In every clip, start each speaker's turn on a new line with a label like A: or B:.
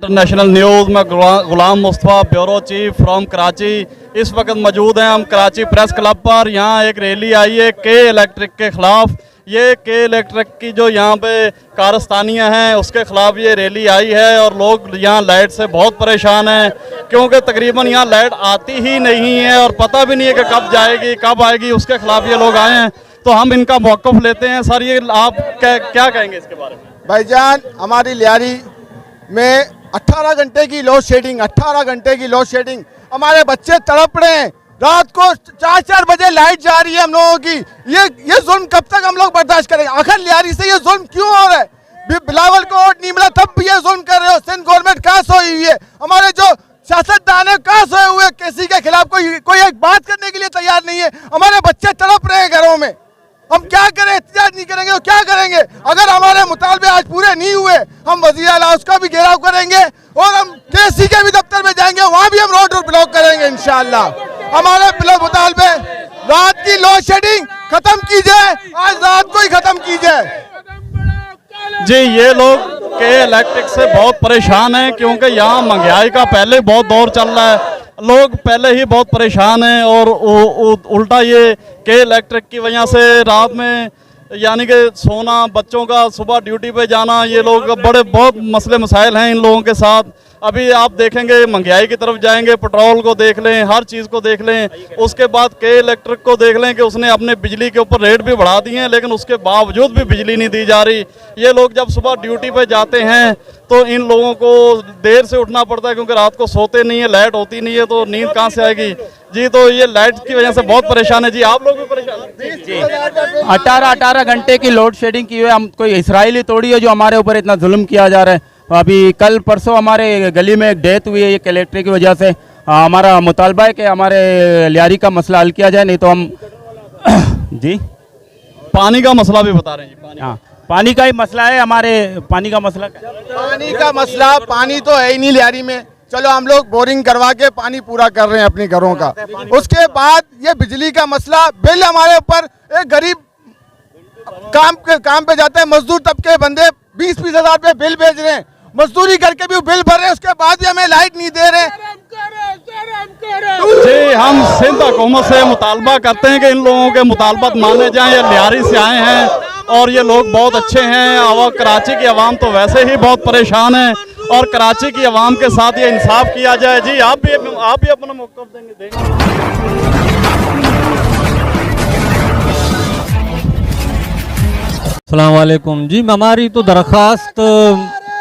A: International news में Ghulam Mustafa, bureau chief from Karachi. इस वक्त मौजूद हैं हम कराची प्रेस क्लब पर। यहाँ एक रैली आई है के इलेक्ट्रिक के ख़िलाफ़। ये के इलेक्ट्रिक की जो यहाँ पे कारस्तानियाँ हैं उसके ख़िलाफ़ ये रैली आई है और लोग यहाँ लाइट से बहुत परेशान हैं, क्योंकि तकरीबन यहाँ लाइट आती ही नहीं है और पता भी नहीं है कि कब जाएगी कब आएगी। उसके ख़िलाफ़ ये लोग आए हैं, तो हम इनका मौक़िफ़ लेते हैं। सर, ये आप क्या कहेंगे इसके बारे में?
B: भाईजान, हमारी लियारी में 18 घंटे की लोड शेडिंग, 18 घंटे की लोड शेडिंग। हमारे बच्चे तड़प रहे हैं, रात को 4-4 बजे लाइट जा रही है हम लोगों की। ये जुल्म कब तक हम लोग बर्दाश्त करेंगे? आखिर लियारी से ये जुल्म क्यों हो रहा है? बिलावल को वोट नहीं मिला तब भी ये जुल्म कर रहे हो। सिंध गवर्नमेंट कहाँ सोई हुई है? हमारे जो सियासतदान है कहाँ सोए हुए? किसी के खिलाफ कोई एक बात करने के लिए तैयार नहीं है। हमारे बच्चे तड़प रहे हैं घरों में। हम क्या करें? एहतिजाज नहीं करेंगे तो क्या करेंगे? अगर हमारे मुतालबे आज पूरे नहीं हुए, हम वज़ीर आला उसका भी घेराव करेंगे और हम केसी के भी दफ्तर में जाएंगे, वहाँ भी हम रोड ब्लॉक करेंगे इंशाअल्लाह। हमारे मुतालबे रात की लोड शेडिंग खत्म की जाए, आज रात को ही खत्म की जाए।
A: जी, ये लोग के इलेक्ट्रिक से बहुत परेशान हैं, क्योंकि यहाँ महंगाई का पहले बहुत दौर चल रहा है। लोग पहले ही बहुत परेशान हैं और उल्टा ये के इलेक्ट्रिक की वजह से रात में यानी कि सोना, बच्चों का सुबह ड्यूटी पे जाना, ये लोग बहुत मसले मसाइल हैं इन लोगों के साथ। अभी आप देखेंगे महंगाई की तरफ जाएंगे, पेट्रोल को देख लें, हर चीज़ को देख लें, उसके बाद के इलेक्ट्रिक को देख लें कि उसने अपने बिजली के ऊपर रेट भी बढ़ा दिए हैं, लेकिन उसके बावजूद भी बिजली नहीं दी जा रही। ये लोग जब सुबह ड्यूटी पे जाते हैं तो इन लोगों को देर से उठना पड़ता है, क्योंकि रात को सोते नहीं है, लाइट होती नहीं है, तो नींद कहाँ से आएगी? जी, तो ये लाइट की वजह से बहुत परेशान है। जी, आप लोग भी परेशान हैं?
C: जी, 18 घंटे की लोड शेडिंग की हुई। हम कोई इसराइली तोड़ी है जो हमारे ऊपर इतना जुल्म किया जा रहा है। अभी कल परसों हमारे गली में एक डेथ हुई है एक इलेक्ट्रिक की वजह से। हमारा मुतालबा है कि हमारे लियारी का मसला हल किया जाए, नहीं तो हम जी
A: पानी का मसला भी बता रहे हैं जी।
C: हाँ, पानी का ही मसला है हमारे। पानी का मसला
B: पानी तो है ही नहीं लियारी में। चलो हम लोग बोरिंग करवा के पानी पूरा कर रहे हैं अपने घरों का। उसके बाद ये बिजली का मसला, बिल हमारे ऊपर। एक गरीब काम पे जाते हैं, मजदूर तबके बंदे 20-20 हज़ार रुपये बिल भेज रहे हैं, मजदूरी करके भी बिल भर रहे हैं, उसके बाद भी हमें लाइट नहीं दे रहे।
A: जी, हम सिंध हुकूमत से मुतालबा करते हैं कि इन लोगों के मुतालबात माने जाएं। ये लियारी से आए हैं और ये लोग बहुत अच्छे हैं और कराची की आवाम तो वैसे ही बहुत परेशान है और कराची की आवाम के साथ ये इंसाफ किया जाए। जी, आप भी अपना मौक़िफ़ देंगे?
D: अस्सलाम वालेकुम। जी, हमारी तो दरख्वास्त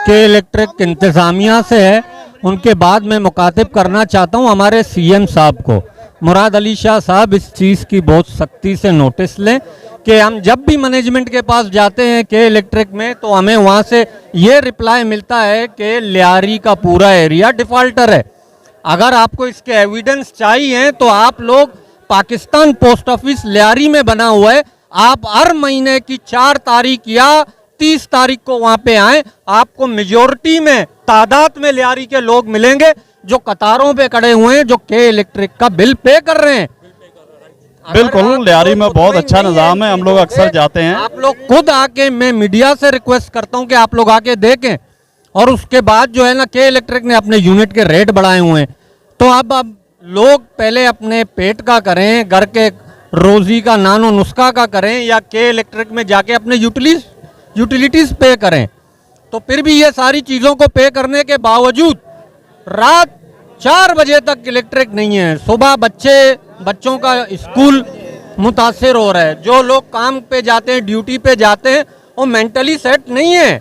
D: के इलेक्ट्रिक इंतज़ामिया से है, उनके बाद मैं मुखातिब करना चाहता हूँ हमारे सीएम साहब को, मुराद अली शाह साहब। इस चीज़ की बहुत सख्ती से नोटिस लें कि हम जब भी मैनेजमेंट के पास जाते हैं के इलेक्ट्रिक में, तो हमें वहाँ से ये रिप्लाई मिलता है कि लियारी का पूरा एरिया डिफ़ॉल्टर है। अगर आपको इसके एविडेंस चाहिए तो आप लोग, पाकिस्तान पोस्ट ऑफिस लियारी में बना हुआ है, आप हर महीने की 4 तारीख या 30 तारीख को वहाँ पे आएँ। आपको मेजॉरिटी में तादाद में लियारी के लोग मिलेंगे जो कतारों पे खड़े हुए हैं, जो के इलेक्ट्रिक का बिल पे कर रहे हैं।
A: बिल्कुल, लियारी में बहुत अच्छा निज़ाम है, हम लोग अक्सर जाते हैं।
D: आप लोग खुद आके, मैं मीडिया से रिक्वेस्ट करता हूं कि आप लोग आके देखें। और उसके बाद जो है ना, के इलेक्ट्रिक ने अपने यूनिट के रेट बढ़ाए हुए हैं, तो अब लोग पहले अपने पेट का करें, घर के रोजी का नानो नुस्खा का करें, या के इलेक्ट्रिक में जाके अपने यूटिलिटीज़ पे करें। तो फिर भी ये सारी चीज़ों को पे करने के बावजूद रात 4 बजे तक इलेक्ट्रिक नहीं है। सुबह बच्चों का स्कूल मुतासर हो रहा है। जो लोग काम पे जाते हैं, ड्यूटी पे जाते हैं, वो मेंटली सेट नहीं है।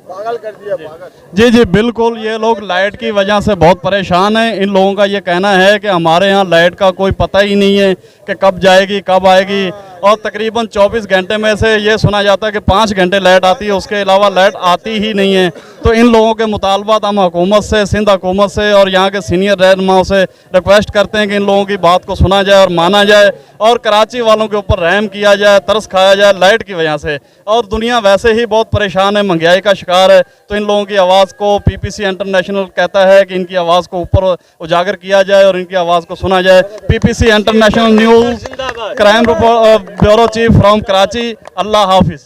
B: पागल कर दिया, पागल।
A: जी जी, बिल्कुल, ये लोग लाइट की वजह से बहुत परेशान हैं। इन लोगों का ये कहना है कि हमारे यहाँ लाइट का कोई पता ही नहीं है कि कब जाएगी कब आएगी, और तकरीबन 24 घंटे में से ये सुना जाता है कि 5 घंटे लाइट आती है, उसके अलावा लाइट आती ही नहीं है। तो इन लोगों के मुतालबात हम हुकूमत से, सिंध हुकूमत से और यहाँ के सीनियर रहनुमाओं से रिक्वेस्ट करते हैं कि इन लोगों की बात को सुना जाए और माना जाए, और कराची वालों के ऊपर रहम किया जाए, तरस खाया जाए लाइट की वजह से। और दुनिया वैसे ही बहुत परेशान है, महंगाई का शिकार है, तो इन लोगों की आवाज़ को पीपीसी इंटरनेशनल कहता है कि इनकी आवाज़ को ऊपर उजागर किया जाए और इनकी आवाज़ को सुना जाए। PPC international news, crime bureau chief from Karachi. अल्लाह हाफिज़।